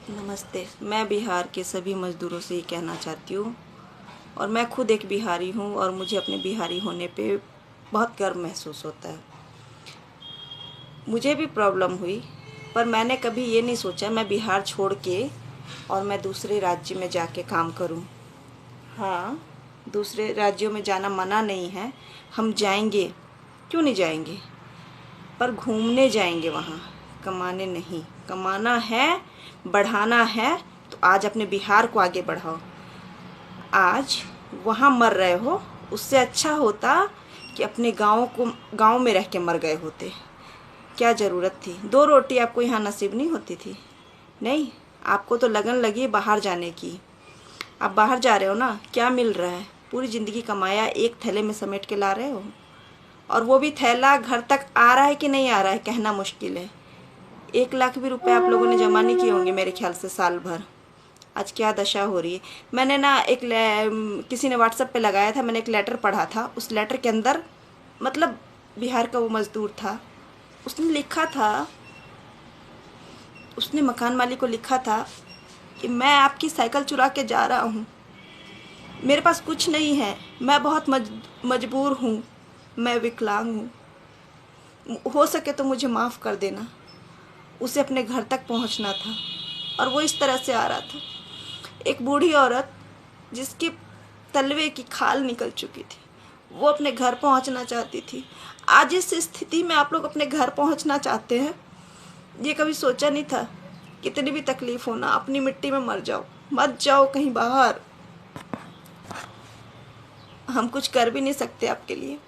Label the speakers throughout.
Speaker 1: नमस्ते। मैं बिहार के सभी मज़दूरों से ये कहना चाहती हूँ, और मैं खुद एक बिहारी हूँ और मुझे अपने बिहारी होने पे बहुत गर्व महसूस होता है। मुझे भी प्रॉब्लम हुई, पर मैंने कभी ये नहीं सोचा मैं बिहार छोड़ के और मैं दूसरे राज्य में जाके काम करूँ। हाँ, दूसरे राज्यों में जाना मना नहीं है, हम जाएंगे, क्यों नहीं जाएंगे, पर घूमने जाएंगे वहाँ, कमाने नहीं। कमाना है, बढ़ाना है, तो आज अपने बिहार को आगे बढ़ाओ। आज वहाँ मर रहे हो, उससे अच्छा होता कि अपने गांव में रह के मर गए होते। क्या ज़रूरत थी? 2 रोटी आपको यहाँ नसीब नहीं होती थी? नहीं, आपको तो लगन लगी बाहर जाने की। आप बाहर जा रहे हो ना, क्या मिल रहा है? पूरी ज़िंदगी कमाया एक थैले में समेट के ला रहे हो, और वो भी थैला घर तक आ रहा है कि नहीं आ रहा है कहना मुश्किल है। 1 लाख भी रुपए आप लोगों ने जमा नहीं किए होंगे मेरे ख्याल से साल भर। आज क्या दशा हो रही है। मैंने ना किसी ने व्हाट्सएप पे लगाया था, मैंने एक लेटर पढ़ा था। उस लेटर के अंदर मतलब बिहार का वो मज़दूर था, उसने लिखा था, उसने मकान मालिक को लिखा था कि मैं आपकी साइकिल चुरा के जा रहा हूँ, मेरे पास कुछ नहीं है, मैं बहुत मजबूर हूँ, मैं विकलांग हूँ, हो सके तो मुझे माफ़ कर देना। उसे अपने घर तक पहुँचना था और वो इस तरह से आ रहा था। एक बूढ़ी औरत जिसके तलवे की खाल निकल चुकी थी, वो अपने घर पहुंचना चाहती थी। आज इस स्थिति में आप लोग अपने घर पहुंचना चाहते हैं, ये कभी सोचा नहीं था? कितनी भी तकलीफ हो ना, अपनी मिट्टी में मर जाओ, मत जाओ कहीं बाहर। हम कुछ कर भी नहीं सकते आपके लिए,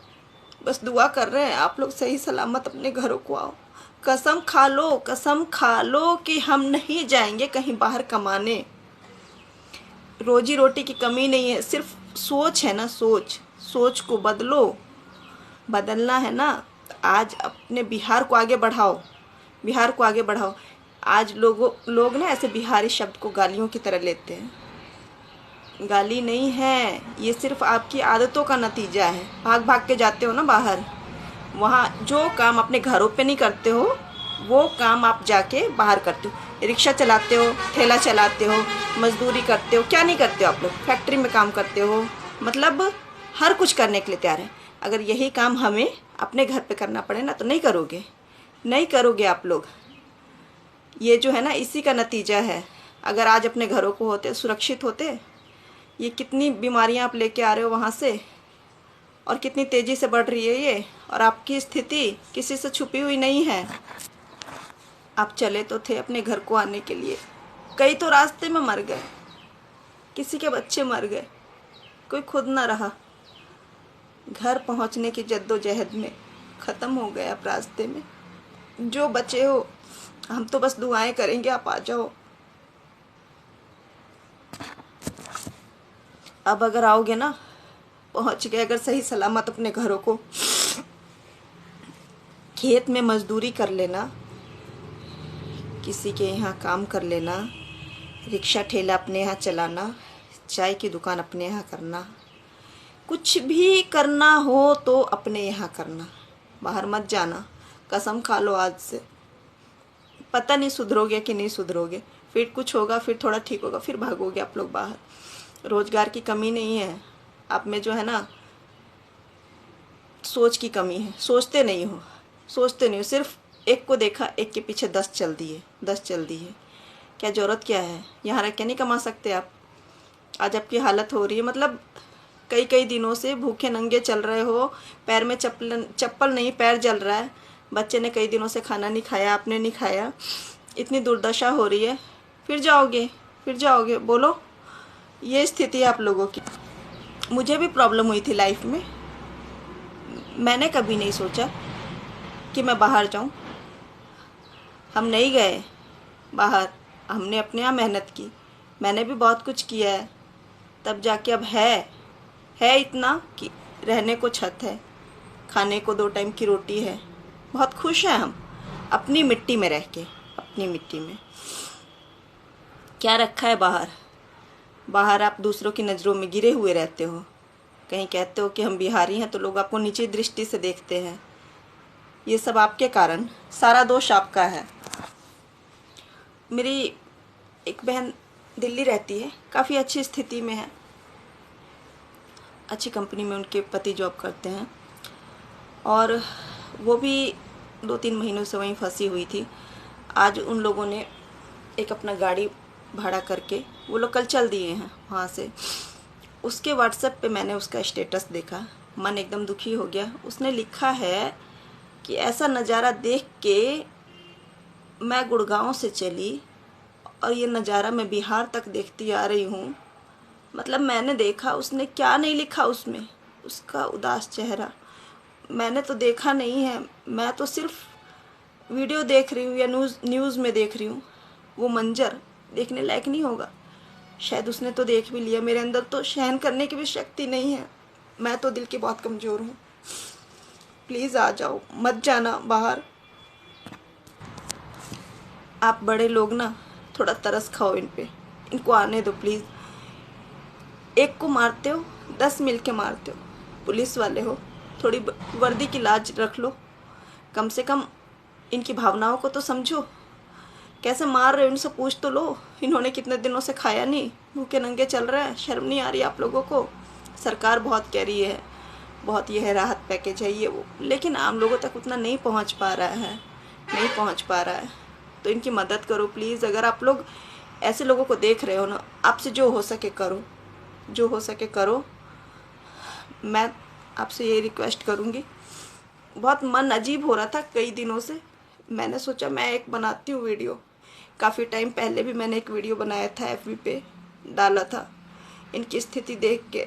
Speaker 1: बस दुआ कर रहे हैं आप लोग सही सलामत अपने घरों को आओ। कसम खा लो कि हम नहीं जाएंगे कहीं बाहर कमाने। रोजी रोटी की कमी नहीं है, सिर्फ सोच है ना, सोच को बदलो। बदलना है ना, तो आज अपने बिहार को आगे बढ़ाओ, बिहार को आगे बढ़ाओ। आज लोग ना ऐसे बिहारी शब्द को गालियों की तरह लेते हैं। गाली नहीं है, ये सिर्फ आपकी आदतों का नतीजा है। भाग भाग के जाते हो ना बाहर, वहाँ जो काम अपने घरों पे नहीं करते हो, वो काम आप जाके बाहर करते हो। रिक्शा चलाते हो, ठेला चलाते हो, मजदूरी करते हो, क्या नहीं करते हो आप लोग? फैक्ट्री में काम करते हो, मतलब हर कुछ करने के लिए तैयार है। अगर यही काम हमें अपने घर पे करना पड़े ना, तो नहीं करोगे, नहीं करोगे आप लोग। ये जो है ना, इसी का नतीजा है। अगर आज अपने घरों को होते, सुरक्षित होते, ये कितनी बीमारियां आप लेके आ रहे हो वहाँ से, और कितनी तेज़ी से बढ़ रही है ये, और आपकी स्थिति किसी से छुपी हुई नहीं है। आप चले तो थे अपने घर को आने के लिए, कई तो रास्ते में मर गए, किसी के बच्चे मर गए, कोई खुद ना रहा। घर पहुंचने की जद्दोजहद में ख़त्म हो गए आप रास्ते में। जो बचे हो, हम तो बस दुआएं करेंगे आप आ जाओ। अब अगर आओगे ना, पहुंच गए अगर सही सलामत अपने घरों को, खेत में मजदूरी कर लेना, किसी के यहाँ काम कर लेना, रिक्शा ठेला अपने यहाँ चलाना, चाय की दुकान अपने यहाँ करना, कुछ भी करना हो तो अपने यहाँ करना, बाहर मत जाना। कसम खा लो आज से, पता नहीं सुधरोगे कि नहीं सुधरोगे, फिर कुछ होगा, फिर थोड़ा ठीक होगा, फिर भागोगे आप लोग बाहर। रोजगार की कमी नहीं है आप में, जो है ना, सोच की कमी है। सोचते नहीं हो, सिर्फ एक को देखा, एक के पीछे 10 चल दिए। क्या ज़रूरत क्या है? यहाँ रह के नहीं कमा सकते आप? आज आपकी हालत हो रही है, मतलब कई कई दिनों से भूखे नंगे चल रहे हो, पैर में चप्पल नहीं, पैर जल रहा है, बच्चे ने कई दिनों से खाना नहीं खाया, आपने नहीं खाया, इतनी दुर्दशा हो रही है, फिर जाओगे बोलो? ये स्थिति है आप लोगों की। मुझे भी प्रॉब्लम हुई थी लाइफ में, मैंने कभी नहीं सोचा कि मैं बाहर जाऊं। हम नहीं गए बाहर, हमने अपने यहाँ मेहनत की, मैंने भी बहुत कुछ किया है, तब जाके अब है इतना कि रहने को छत है, खाने को 2 टाइम की रोटी है। बहुत खुश हैं हम अपनी मिट्टी में रह के। अपनी मिट्टी में क्या रखा है बाहर? बाहर आप दूसरों की नज़रों में गिरे हुए रहते हो। कहीं कहते हो कि हम बिहारी हैं तो लोग आपको नीची दृष्टि से देखते हैं। ये सब आपके कारण, सारा दोष आपका है। मेरी एक बहन दिल्ली रहती है, काफ़ी अच्छी स्थिति में है, अच्छी कंपनी में उनके पति जॉब करते हैं, और वो भी 2-3 महीनों से वहीं फंसी हुई थी। आज उन लोगों ने एक अपना गाड़ी भाड़ा करके वो लोग कल चल दिए हैं वहाँ से। उसके व्हाट्सएप पे मैंने उसका स्टेटस देखा, मन एकदम दुखी हो गया। उसने लिखा है कि ऐसा नज़ारा देख के मैं गुड़गांव से चली और ये नज़ारा मैं बिहार तक देखती आ रही हूँ। मतलब मैंने देखा, उसने क्या नहीं लिखा उसमें, उसका उदास चेहरा मैंने तो देखा नहीं है। मैं तो सिर्फ वीडियो देख रही हूँ या न्यूज़ में देख रही हूँ। वो मंजर देखने लायक नहीं होगा। शायद उसने तो देख भी लिया। मेरे अंदर तो सहन करने की भी शक्ति नहीं है। मैं तो दिल की बहुत कमज़ोर हूँ। प्लीज़ आ जाओ, मत जाना बाहर। आप बड़े लोग ना थोड़ा तरस खाओ इन पे, इनको आने दो प्लीज़। एक को मारते हो, 10 मिल के मारते हो। पुलिस वाले हो, थोड़ी वर्दी की लाज रख लो। कम से कम इनकी भावनाओं को तो समझो। कैसे मार रहे हो इनसे पूछ तो लो। इन्होंने कितने दिनों से खाया नहीं, भूखे नंगे चल रहे हैं। शर्म नहीं आ रही आप लोगों को? सरकार बहुत कह रही है, बहुत ये है राहत पैकेज है ये वो, लेकिन आम लोगों तक उतना नहीं पहुंच पा रहा है, नहीं पहुंच पा रहा है। तो इनकी मदद करो प्लीज़। अगर आप लोग ऐसे लोगों को देख रहे हो ना, आपसे जो हो सके करो, जो हो सके करो। मैं आपसे ये रिक्वेस्ट करूँगी। बहुत मन अजीब हो रहा था कई दिनों से। मैंने सोचा मैं एक बनाती हूँ वीडियो। काफ़ी टाइम पहले भी मैंने एक वीडियो बनाया था, FB पे डाला था। इनकी स्थिति देख के